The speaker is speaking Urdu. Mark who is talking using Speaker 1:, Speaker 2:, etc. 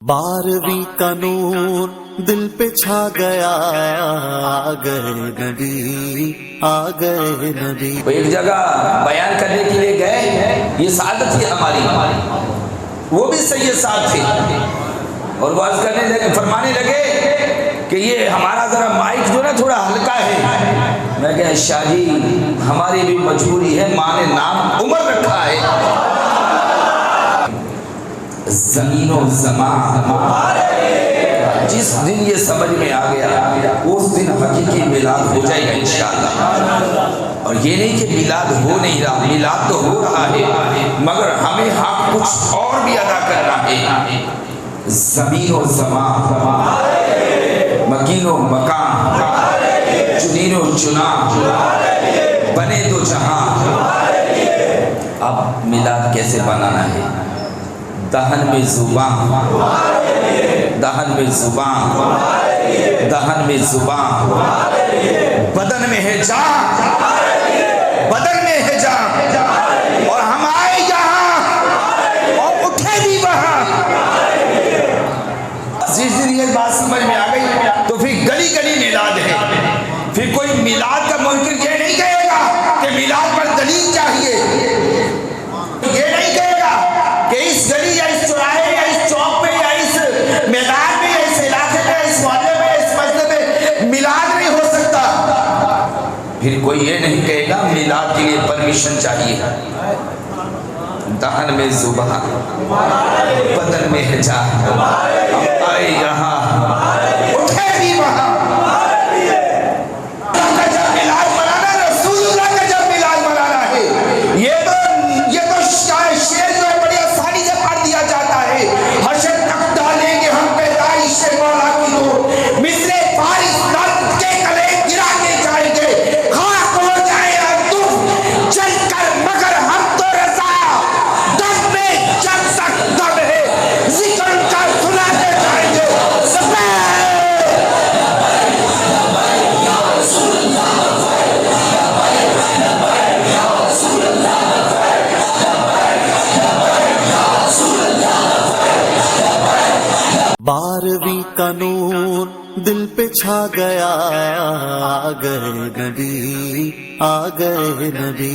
Speaker 1: 12ویں کا نور دل پہ چھا گیا، آ گئے نبی، آ گئے نبی۔
Speaker 2: وہ ایک جگہ بیان کرنے کے لیے گئے، یہ سعادت تھی ہماری، وہ بھی سید صاحب تھے، اور وہ عرض کرنے لگے، فرمانے لگے کہ یہ ہمارا ذرا مائک جو نا تھوڑا ہلکا ہے۔ میں کہا شاہ جی ہماری بھی مجبوری ہے، ماں نے نام عمر رکھا ہے۔ زمین و زمان جس دن یہ سمجھ میں آ گیا اس دن حقیقی میلاد ہو جائے گا انشاءاللہ۔ اور یہ نہیں کہ میلاد ہو نہیں رہا، میلاد تو ہو رہا ہے، مگر ہمیں حق کچھ اور بھی ادا کرنا ہے۔ زمین و زمان، مکین و مکان، جنین و جنان، بنے دو جہاں۔ اب میلاد کیسے بنانا ہے؟ دہن میں زبان، دہن میں زبان، دہن میں زبان، بدن میں ہے جان، بدن میں ہے جان، اور ہم آئے یہاں اور اٹھے بھی وہاں۔ جس دن یہ بات سمجھ میں آ گئی تو پھر گلی گلی میلاد ہے۔ پھر کوئی میلاد کا منکر یہ نہیں کہے گا کہ میلاد پر دلیل چاہیے، یہ نہیں کہے گا کہ اس گلی یا اس چوراہے یا اس چوک میں یا اس میدان میں یا اس علاقے میں اس محلے میں اس مسجد میں میلاد نہیں ہو سکتا۔ پھر کوئی یہ نہیں کہے گا میلاد کے لیے پرمیشن چاہیے۔ دہن میں زبان، بدن میں ہے جان، ہم آئے یہاں اٹھے بھی وہاں۔
Speaker 1: بارہویں کا نور دل پہ چھا گیا، آ گئے نبی، آ گئے نبی۔